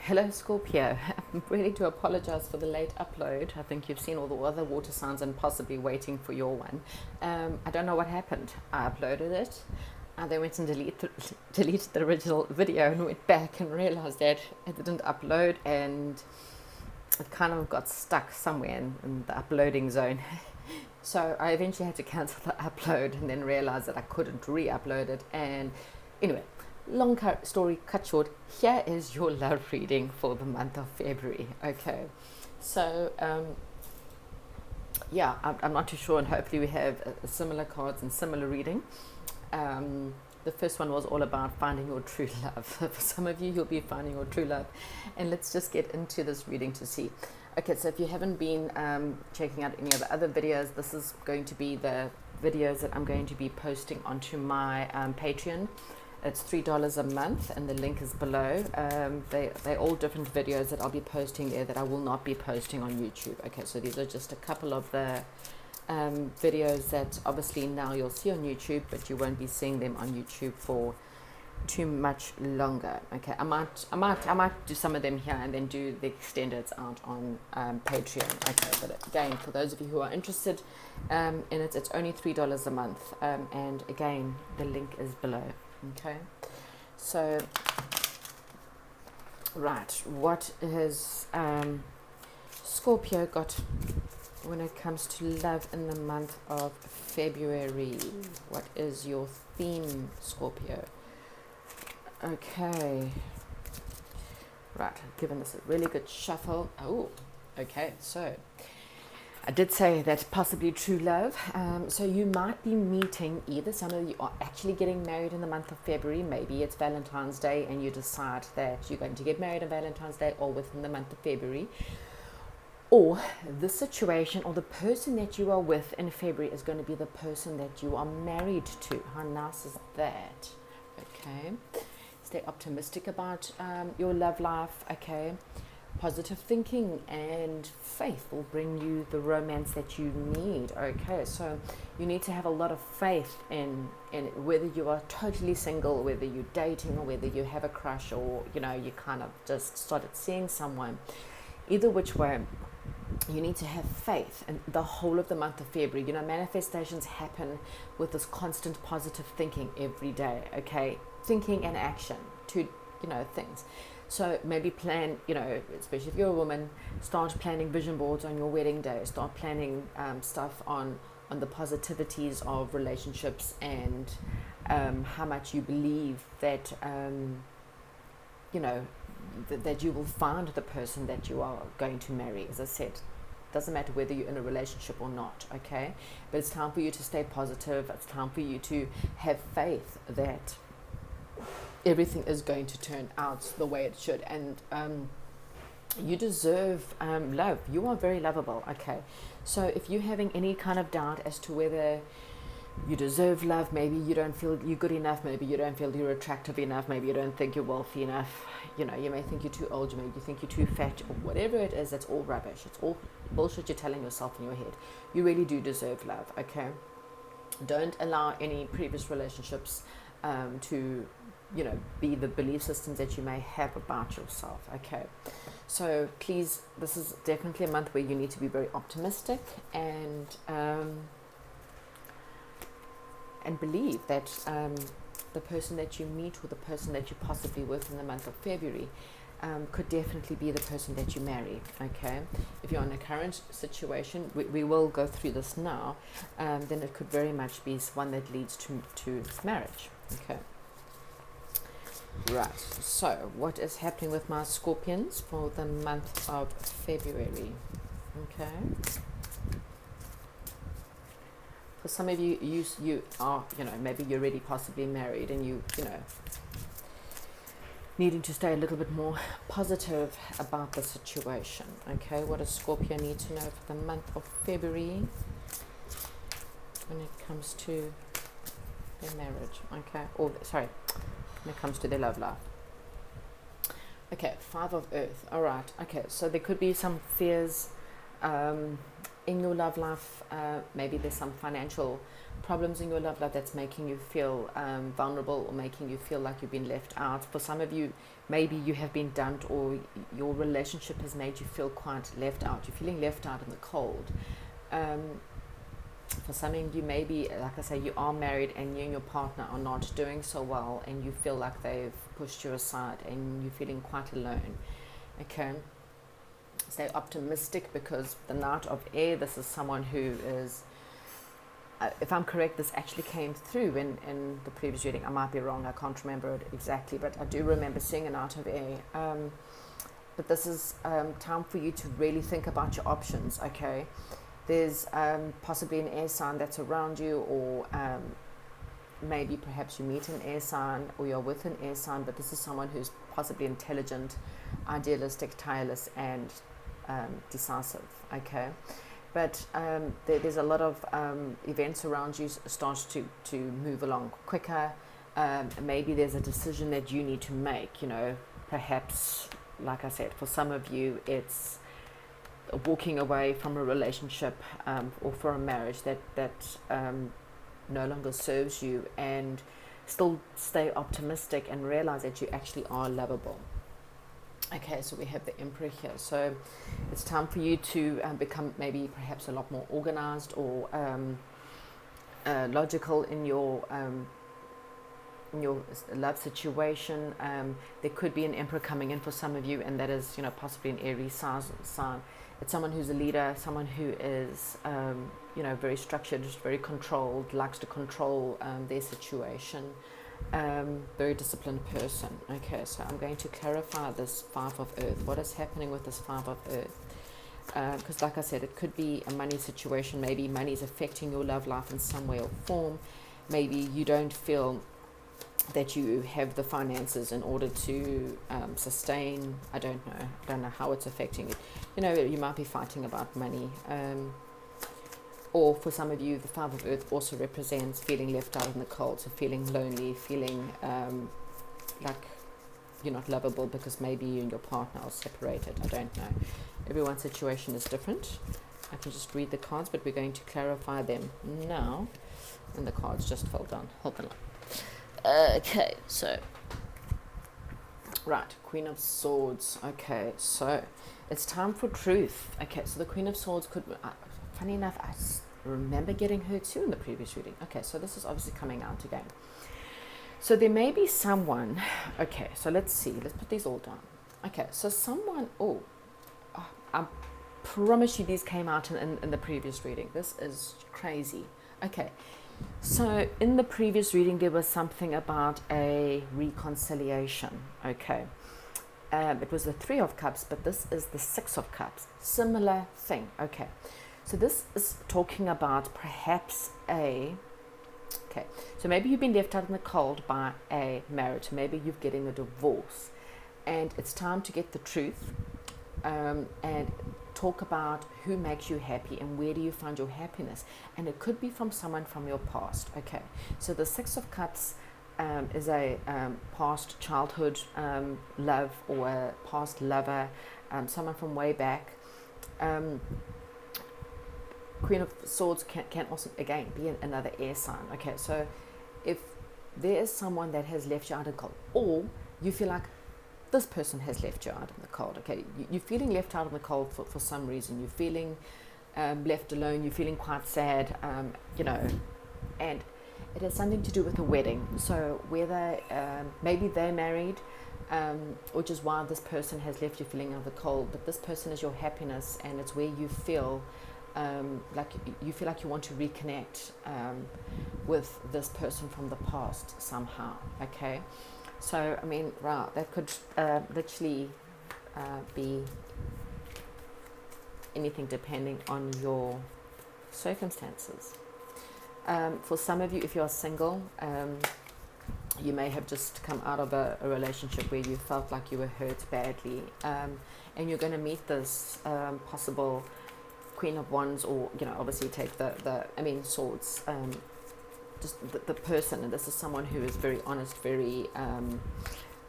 Hello, Scorpio. I'm ready to apologize for the late upload. I think you've seen all the other water signs and possibly waiting for your one. I don't know what happened. I uploaded it. I then went and deleted the original video and went back and realized that it didn't upload and it kind of got stuck somewhere in the uploading zone. So I eventually had to cancel the upload and then realized that I couldn't re-upload it. And anyway, long story cut short, here is your love reading for the month of February. Okay, so yeah, I'm not too sure, and hopefully we have similar cards and similar reading. The first one was all about finding your true love. For some of you, you'll be finding your true love. And let's just get into this reading to see. Okay, so if you haven't been checking out any of the other videos, this is going to be the videos that I'm going to be posting onto my Patreon. It's $3 a month, and the link is below. They're all different videos that I'll be posting there that I will not be posting on YouTube. Okay, so these are just a couple of the videos that obviously now you'll see on YouTube, but you won't be seeing them on YouTube for too much longer. Okay, I might do some of them here and then do the extendeds out on Patreon. Okay, but again, for those of you who are interested in it, it's only $3 a month, and again, the link is below. Okay, so right, what has Scorpio got when it comes to love in the month of February? What is your theme, Scorpio? Okay, right, given this a really good shuffle. Oh, okay, so I did say that possibly true love. So you might be meeting, either some of you are actually getting married in the month of February. Maybe it's Valentine's Day and you decide that you're going to get married on Valentine's Day or within the month of February. Or the situation or the person that you are with in February is going to be the person that you are married to. How nice is that? Okay. Stay optimistic about your love life. Okay. Positive thinking and faith will bring you the romance that you need. Okay, so you need to have a lot of faith in whether you are totally single, whether you're dating, or whether you have a crush, or you kind of just started seeing someone. Either which way, you need to have faith. And the whole of the month of February, manifestations happen with this constant positive thinking every day. Okay, thinking and action, two things. So maybe plan, especially if you're a woman, start planning vision boards on your wedding day. Start planning stuff on the positivities of relationships and how much you believe that, that you will find the person that you are going to marry. As I said, doesn't matter whether you're in a relationship or not, okay? But it's time for you to stay positive. It's time for you to have faith that everything is going to turn out the way it should, and you deserve love. You are very lovable. Okay, so if you're having any kind of doubt as to whether you deserve love, maybe you don't feel you're good enough, maybe you don't feel you're attractive enough, maybe you don't think you're wealthy enough, you may think you're too old, maybe you think you're too fat, or whatever it is, that's all rubbish. It's all bullshit you're telling yourself in your head. You really do deserve love. Okay, don't allow any previous relationships to be the belief systems that you may have about yourself. Okay, so please, this is definitely a month where you need to be very optimistic and believe that the person that you meet, or the person that you possibly with in the month of February, could definitely be the person that you marry. Okay, if you're in a current situation, we will go through this now, then it could very much be one that leads to marriage. Okay. Right, so what is happening with my Scorpions for the month of February? Okay. For some of you, you are, maybe you're already possibly married, and you needing to stay a little bit more positive about the situation. Okay, what does Scorpio need to know for the month of February when it comes to their marriage? Okay, when it comes to their love life. Okay, 5 of Earth. All right. Okay, so there could be some fears in your love life. Maybe there's some financial problems in your love life that's making you feel vulnerable, or making you feel like you've been left out. For some of you, maybe you have been dumped, or your relationship has made you feel quite left out. You're feeling left out in the cold. For some of you, maybe, like I say, you are married and you and your partner are not doing so well, and you feel like they've pushed you aside and you're feeling quite alone. Okay, stay optimistic, because the Knight of Air, this is someone who is, if I'm correct, this actually came through in the previous reading. I might be wrong, I can't remember it exactly, but I do remember seeing a Knight of Air. But this is time for you to really think about your options, okay? There's possibly an air sign that's around you, or maybe perhaps you meet an air sign, or you're with an air sign, but this is someone who's possibly intelligent, idealistic, tireless, and decisive, okay? But there's a lot of events around you start to move along quicker. Maybe there's a decision that you need to make, you know, perhaps, like I said, for some of you, it's walking away from a relationship or for a marriage that no longer serves you, and still stay optimistic and realize that you actually are lovable. Okay, so we have the Emperor here. So it's time for you to become maybe perhaps a lot more organized, or logical in your love situation. There could be an Emperor coming in for some of you, and that is, you know, possibly an Aries sign. It's someone who's a leader, someone who is, you know, very structured, very controlled, likes to control their situation. Very disciplined person. Okay, so I'm going to clarify this Five of Earth. What is happening with this Five of Earth? Because like I said, it could be a money situation. Maybe money is affecting your love life in some way or form. Maybe you don't feel that you have the finances in order to sustain. I don't know how it's affecting it. You know, you might be fighting about money. Or for some of you, the Five of Earth also represents feeling left out in the cold, so feeling lonely, feeling like you're not lovable because maybe you and your partner are separated. I don't know. Everyone's situation is different. I can just read the cards, but we're going to clarify them now. And the cards just fell down. Hold on. Okay, so right, Queen of Swords. Okay, so it's time for truth. Okay, so the Queen of Swords could, funny enough, I remember getting her too in the previous reading. Okay, so this is obviously coming out again. So there may be someone, okay, so let's see, let's put these all down. Okay, so someone, I promise you these came out in the previous reading. This is crazy. Okay, so in the previous reading, there was something about a reconciliation, okay. It was the Three of Cups, but this is the Six of Cups. Similar thing, okay. So this is talking about perhaps okay, so maybe you've been left out in the cold by a marriage. Maybe you're getting a divorce, and it's time to get the truth and talk about who makes you happy and where do you find your happiness. And it could be from someone from your past, okay. So the Six of Cups is a past childhood love, or a past lover, someone from way back. Queen of Swords can also, again, be another air sign. Okay, so if there is someone that has left you out in the cold, or you feel like this person has left you out in the cold, okay, you're feeling left out in the cold for some reason, you're feeling left alone, you're feeling quite sad, you know, and it has something to do with a wedding. So whether maybe they're married, which is why this person has left you feeling out of the cold, but this person is your happiness, and it's where you feel like you want to reconnect with this person from the past somehow, okay. So I mean, wow, that could literally be anything depending on your circumstances. For some of you, if you're single, you may have just come out of a relationship where you felt like you were hurt badly, and you're going to meet this possible Queen of Wands, or, you know, obviously take the Swords, just the person, and this is someone who is very honest, very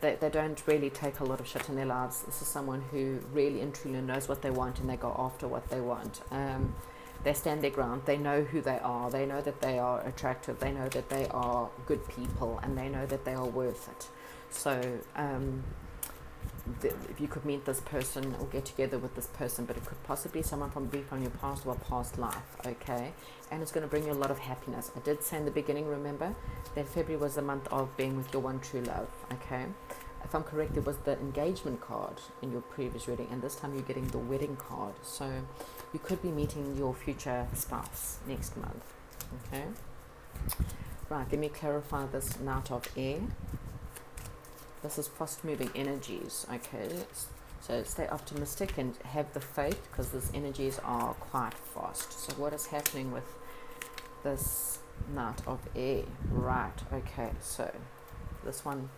they don't really take a lot of shit in their lives. This is someone who really and truly knows what they want, and they go after what they want. They stand their ground. They know who they are. They know that they are attractive. They know that they are good people, and they know that they are worth it. So if you could meet this person or get together with this person, but it could possibly someone from your past or past life, okay? And it's going to bring you a lot of happiness. I did say in the beginning, remember, that February was the month of being with your one true love, okay? If I'm correct, it was the engagement card in your previous reading, and this time you're getting the wedding card. So you could be meeting your future spouse next month, okay? Right, let me clarify this Knight of Air. This is fast-moving energies, okay? So stay optimistic and have the faith, because these energies are quite fast. So what is happening with this Knight of Air? Right, okay, so this one,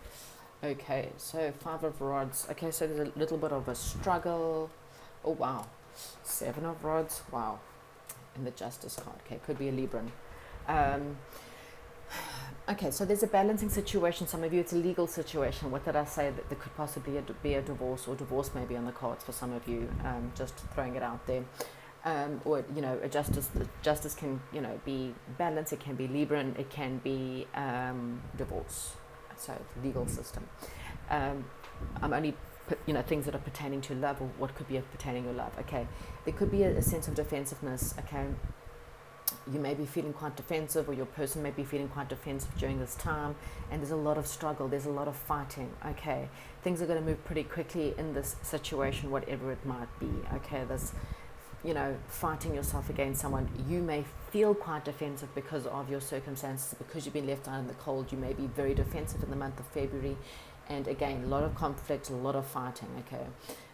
okay, so 5 of Rods. Okay, so there's a little bit of a struggle. Oh, wow. 7 of Rods, wow. And the Justice card, okay, could be a Libran. Okay, so there's a balancing situation. Some of you, it's a legal situation. What did I say? That there could possibly be a divorce, or divorce may be on the cards for some of you, just throwing it out there. Or, you know, a justice. Justice can, you know, be balance. It can be Libran. It can be divorce. So legal system. I'm only, you know, things that are pertaining to love, or what could be pertaining to love. Okay, there could be a sense of defensiveness. Okay. You may be feeling quite defensive, or your person may be feeling quite defensive during this time, and there's a lot of struggle, there's a lot of fighting, okay? Things are going to move pretty quickly in this situation, whatever it might be, okay? There's, you know, fighting yourself against someone. You may feel quite defensive because of your circumstances, because you've been left out in the cold. You may be very defensive in the month of February, and again, a lot of conflict, a lot of fighting, okay?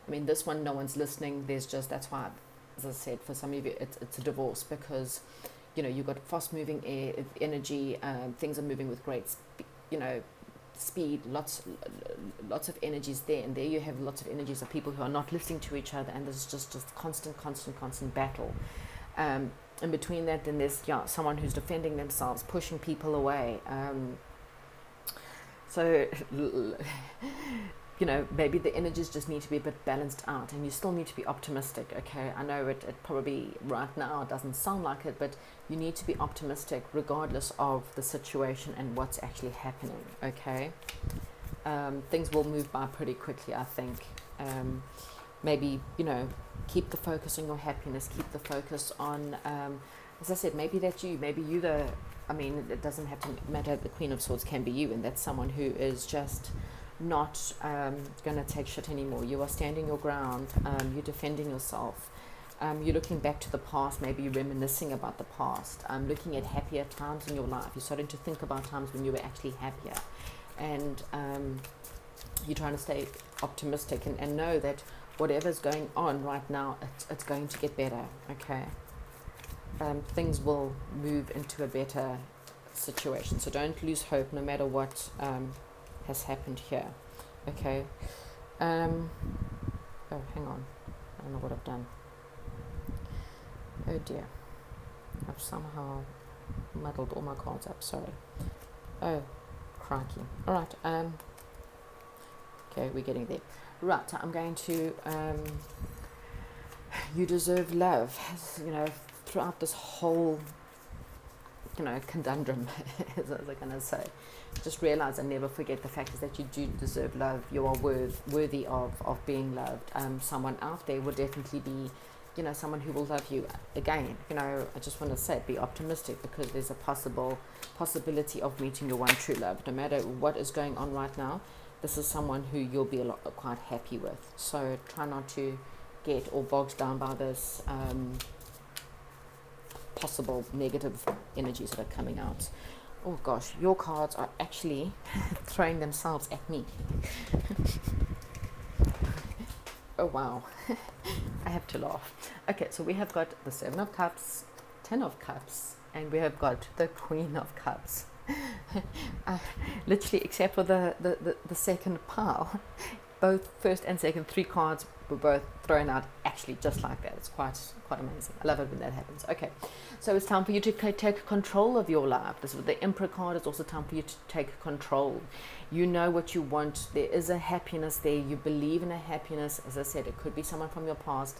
I mean, this one, no one's listening. There's just, that's why, as I said, for some of you, it's a divorce, because, you know, you've got fast-moving energy. Things are moving with great, speed. Lots of energies there, and there you have lots of energies of people who are not listening to each other, and there's just constant battle. In between that, then there's someone who's defending themselves, pushing people away. So, you know, maybe the energies just need to be a bit balanced out, and you still need to be optimistic, okay? I know it probably right now doesn't sound like it, but you need to be optimistic regardless of the situation and what's actually happening, okay? Things will move by pretty quickly, I think. Maybe, you know, keep the focus on your happiness, keep the focus on, as I said, maybe that's you, maybe you it doesn't have to matter, the Queen of Swords can be you, and that's someone who is just not going to take shit anymore. You are standing your ground, you're defending yourself, you're looking back to the past, maybe you're reminiscing about the past, looking at happier times in your life. You're starting to think about times when you were actually happier, and you're trying to stay optimistic and know that whatever's going on right now, it's going to get better, okay? Things will move into a better situation, so don't lose hope no matter what has happened here, okay? Oh, hang on, I don't know what I've done. Oh dear, I've somehow muddled all my cards up, sorry. Oh, crikey. Alright, okay, we're getting there. Right, I'm going to, you deserve love, you know, throughout this whole, you know, conundrum, as I was going to say. Just realize and never forget the fact is that you do deserve love. You are worthy of being loved. Someone out there will definitely be, you know, someone who will love you. Again, you know, I just want to say, be optimistic, because there's a possibility of meeting your one true love. No matter what is going on right now, this is someone who you'll be quite happy with. So try not to get all bogged down by this possible negative energies that are coming out. Oh gosh, your cards are actually throwing themselves at me. Oh wow, I have to laugh. Okay, so we have got the 7 of Cups, 10 of Cups, and we have got the Queen of Cups. Literally, except for the second pile, both first and second 3 cards were both thrown out actually just like that. It's quite amazing. I love it when that happens. Okay, so it's time for you to take control of your life. This is the Emperor card. It's also time for you to take control. You know what you want. There is a happiness there. You believe in a happiness. As I said, it could be someone from your past.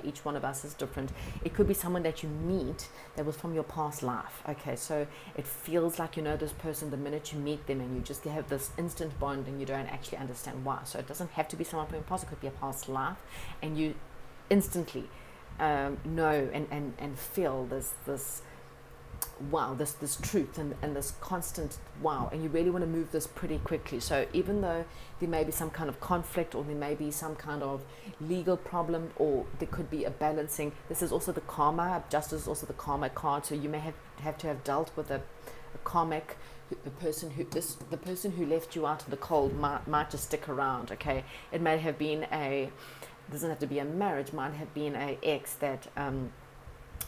each one of us is different. It could be someone that you meet that was from your past life. Okay, so it feels like this person the minute you meet them, and you just have this instant bond, and you don't actually understand why. So it doesn't have to be someone from your past. It could be a past life, and you instantly know and feel this wow, this truth and this constant wow, and you really want to move this pretty quickly. So even though there may be some kind of conflict, or there may be some kind of legal problem, or there could be a balancing, this is also the karma. Justice is also the karma card, so you may have to have dealt with a karmic, the person who left you out in the cold might just stick around. Okay, it may have been doesn't have to be a marriage, might have been a ex that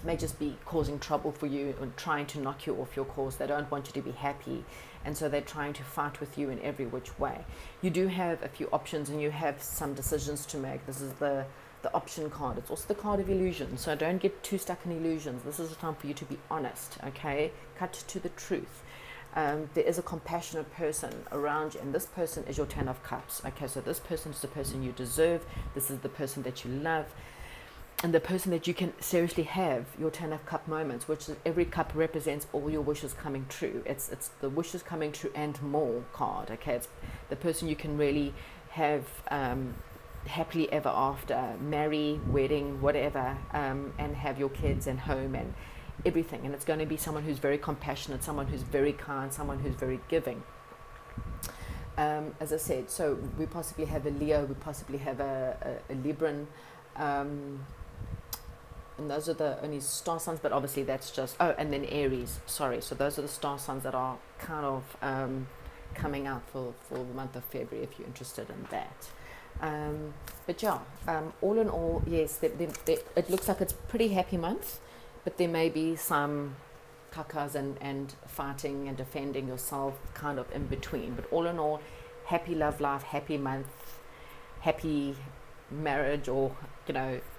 may just be causing trouble for you and trying to knock you off your course. They don't want you to be happy, and so they're trying to fight with you in every which way. You do have a few options, and you have some decisions to make. This is the option card. It's also the card of illusion, so don't get too stuck in illusions. This is a time for you to be honest. Okay, cut to the truth. There is a compassionate person around you, and this person is your 10 of Cups. Okay, so this person is the person you deserve. This is the person that you love, and the person that you can seriously have your 10 of Cup moments, which is every cup represents all your wishes coming true. It's the wishes coming true and more card. Okay, it's the person you can really have happily ever after, marry, wedding, whatever, and have your kids and home and everything. And it's going to be someone who's very compassionate, someone who's very kind, someone who's very giving. As I said, so we possibly have a Leo, we possibly have a Libran, and those are the only star signs, but obviously that's just, and then Aries, sorry. So those are the star signs that are kind of coming out for the month of February, if you're interested in that. But yeah, all in all, yes, it looks like it's a pretty happy month, but there may be some kakas and fighting and defending yourself kind of in between. But all in all, happy love life, happy month, happy marriage, or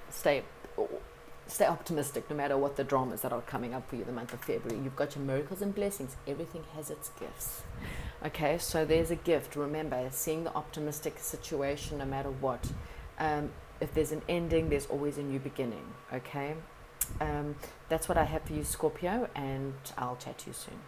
stay optimistic no matter what the dramas that are coming up for you the month of February. You've got your miracles and blessings. Everything has its gifts. Okay, so there's a gift. Remember, seeing the optimistic situation no matter what. If there's an ending, there's always a new beginning. Okay, that's what I have for you, Scorpio, and I'll chat to you soon.